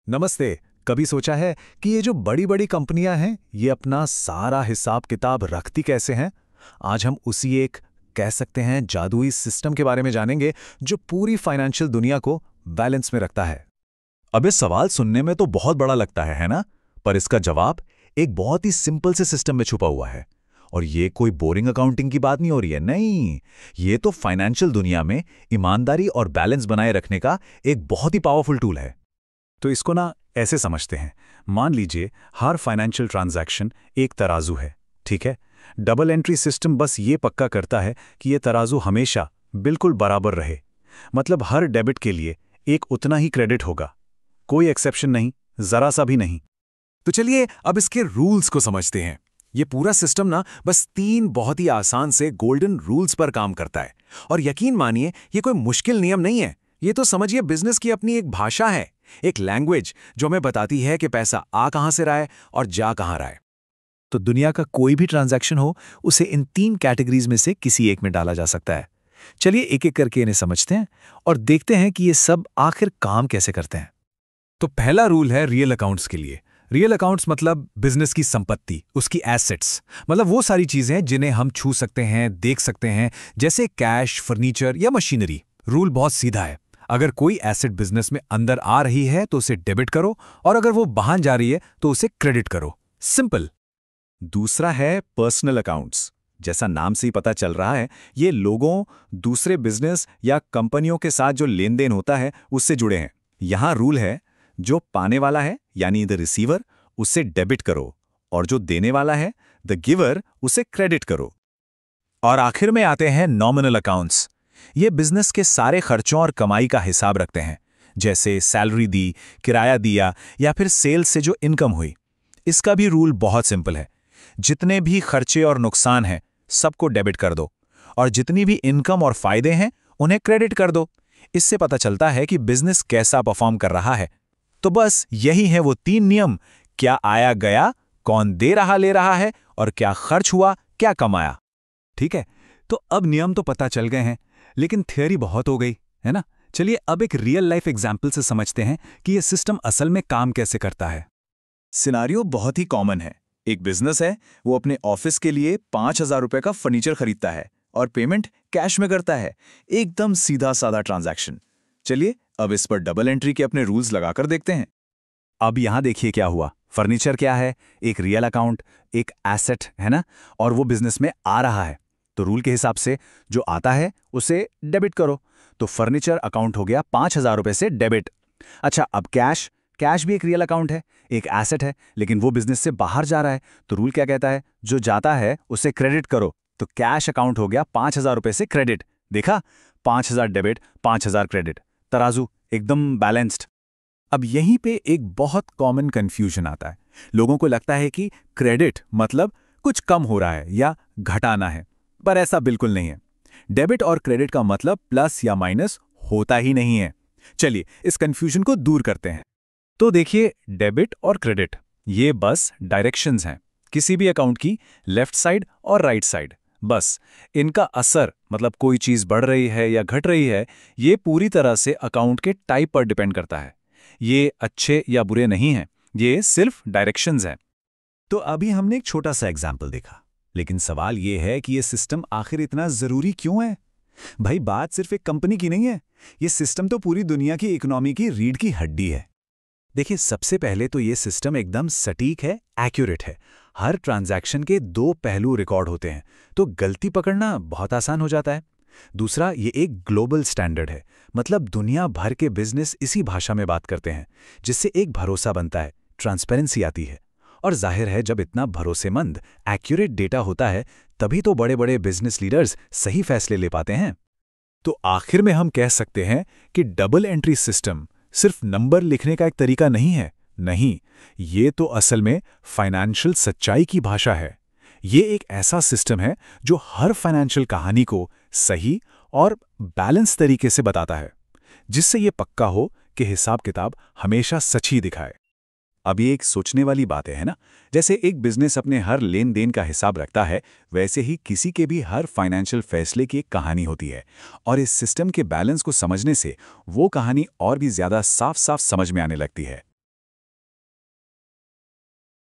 नमस्ते। कभी सोचा है कि ये जो बड़ी बड़ी कंपनियां हैं ये अपना सारा हिसाब किताब रखती कैसे हैं? आज हम उसी एक कह सकते हैं जादुई सिस्टम के बारे में जानेंगे जो पूरी फाइनेंशियल दुनिया को बैलेंस में रखता है। अब ये सवाल सुनने में तो बहुत बड़ा लगता है ना? पर इसका जवाब एक बहुत ही सिंपल से सिस्टम में छुपा हुआ है। और ये कोई बोरिंग अकाउंटिंग की बात नहीं हो रही है, नहीं। ये तो फाइनेंशियल दुनिया में ईमानदारी और बैलेंस बनाए रखने का एक बहुत ही पावरफुल टूल है। तो इसको ना ऐसे समझते हैं, मान लीजिए हर फाइनेंशियल ट्रांजैक्शन एक तराजू है, ठीक है। डबल एंट्री सिस्टम बस ये पक्का करता है कि ये तराजू हमेशा बिल्कुल बराबर रहे। मतलब हर डेबिट के लिए एक उतना ही क्रेडिट होगा, कोई एक्सेप्शन नहीं, जरा सा भी नहीं। तो चलिए अब इसके रूल्स को समझते हैं। ये पूरा सिस्टम ना बस 3 बहुत ही आसान से गोल्डन रूल्स पर काम करता है। और यकीन मानिए ये कोई मुश्किल नियम नहीं है, ये तो समझिए बिजनेस की अपनी एक भाषा है, एक लैंग्वेज जो हमें बताती है कि पैसा आ कहां से रहा है और जा कहां रहा है। तो दुनिया का कोई भी ट्रांजैक्शन हो उसे इन 3 कैटेगरीज में से किसी एक में डाला जा सकता है। चलिए एक एक करके इन्हें समझते हैं और देखते हैं कि ये सब आखिर काम कैसे करते हैं। तो पहला रूल है रियल अकाउंट्स के लिए। रियल अकाउंट्स मतलब बिजनेस की संपत्ति, उसकी एसेट्स, मतलब वो सारी चीजें जिन्हें हम छू सकते हैं, देख सकते हैं, जैसे कैश, फर्नीचर या मशीनरी। रूल बहुत सीधा है, अगर कोई एसेट बिजनेस में अंदर आ रही है तो उसे डेबिट करो और अगर वो बाहर जा रही है तो उसे क्रेडिट करो। सिंपल। दूसरा है पर्सनल अकाउंट्स। जैसा नाम से ही पता चल रहा है, ये लोगों, दूसरे बिजनेस या कंपनियों के साथ जो लेन देन होता है उससे जुड़े हैं। यहां रूल है, जो पाने वाला है यानी द रिसीवर, उसे डेबिट करो और जो देने वाला है द गिवर, उसे क्रेडिट करो। और आखिर में आते हैं नॉमिनल अकाउंट्स। ये बिजनेस के सारे खर्चों और कमाई का हिसाब रखते हैं, जैसे सैलरी दी, किराया दिया या फिर सेल्स से जो इनकम हुई। इसका भी रूल बहुत सिंपल है, जितने भी खर्चे और नुकसान हैं सबको डेबिट कर दो और जितनी भी इनकम और फायदे हैं उन्हें क्रेडिट कर दो। इससे पता चलता है कि बिजनेस कैसा परफॉर्म कर रहा है। तो बस यही है वो 3 नियम, क्या आया गया, कौन दे रहा ले रहा है और क्या खर्च हुआ, क्या कमाया। ठीक है, तो अब नियम तो पता चल गए हैं, लेकिन थियरी बहुत हो गई है ना। चलिए अब एक रियल लाइफ एग्जाम्पल से समझते हैं कि यह सिस्टम असल में काम कैसे करता है। सिनारियो बहुत ही कॉमन है। एक बिजनेस है, वो अपने ऑफिस के लिए 5,000 रुपए का फर्नीचर खरीदता है और पेमेंट कैश में करता है। एकदम सीधा साधा ट्रांजैक्शन। चलिए अब इस पर डबल एंट्री के अपने रूल्स लगाकर देखते हैं। अब यहां देखिए क्या हुआ। फर्नीचर क्या है? एक रियल अकाउंट, एक एसेट है ना, और वो बिजनेस में आ रहा है। तो रूल के हिसाब से जो आता है उसे डेबिट करो। तो फर्नीचर अकाउंट हो गया 5,000 रुपए से डेबिट। अच्छा, अब कैश, कैश भी एक रियल अकाउंट है, एक एसेट है, लेकिन वो बिजनेस से बाहर जा रहा है। तो रूल क्या कहता है? जो जाता है उसे क्रेडिट करो। तो कैश अकाउंट हो गया 5,000 रुपए से क्रेडिट। देखा, 5,000 डेबिट, 5,000 क्रेडिट, तराजू एकदम बैलेंस्ड। अब यहीं पे एक बहुत कॉमन कंफ्यूजन आता है। लोगों को लगता है कि क्रेडिट मतलब कुछ कम हो रहा है या घटाना है, पर ऐसा बिल्कुल नहीं है। डेबिट और क्रेडिट का मतलब प्लस या माइनस होता ही नहीं है। चलिए इस कंफ्यूजन को दूर करते हैं। तो देखिए, डेबिट और क्रेडिट ये बस डायरेक्शंस हैं किसी भी अकाउंट की, लेफ्ट साइड और राइट साइड। बस इनका असर, मतलब कोई चीज बढ़ रही है या घट रही है, ये पूरी तरह से अकाउंट के टाइप पर डिपेंड करता है। ये अच्छे या बुरे नहीं हैं, ये सिर्फ डायरेक्शंस हैं। तो अभी हमने एक छोटा सा एग्जाम्पल देखा, लेकिन सवाल ये है कि ये सिस्टम आखिर इतना जरूरी क्यों है? भाई बात सिर्फ एक कंपनी की नहीं है, ये सिस्टम तो पूरी दुनिया की इकोनॉमी की रीढ़ की हड्डी है। देखिए, सबसे पहले तो ये सिस्टम एकदम सटीक है, एक्यूरेट है। हर ट्रांजैक्शन के 2 पहलू रिकॉर्ड होते हैं, तो गलती पकड़ना बहुत आसान हो जाता है। दूसरा, ये एक ग्लोबल स्टैंडर्ड है, मतलब दुनिया भर के बिजनेस इसी भाषा में बात करते हैं, जिससे एक भरोसा बनता है, ट्रांसपेरेंसी आती है। और जाहिर है, जब इतना भरोसेमंद, एक्यूरेट डेटा होता है, तभी तो बड़े बड़े बिजनेस लीडर्स सही फैसले ले पाते हैं। तो आखिर में हम कह सकते हैं कि डबल एंट्री सिस्टम सिर्फ नंबर लिखने का एक तरीका नहीं है। नहीं, ये तो असल में फाइनेंशियल सच्चाई की भाषा है। ये एक ऐसा सिस्टम है जो हर फाइनेंशियल कहानी को सही और बैलेंस तरीके से बताता है, जिससे ये पक्का हो कि हिसाब किताब हमेशा सच ही दिखाए। अब ये एक सोचने वाली बात है ना, जैसे एक बिजनेस अपने हर लेन देन का हिसाब रखता है, वैसे ही किसी के भी हर फाइनेंशियल फैसले की एक कहानी होती है। और इस सिस्टम के बैलेंस को समझने से वो कहानी और भी ज्यादा साफ साफ समझ में आने लगती है।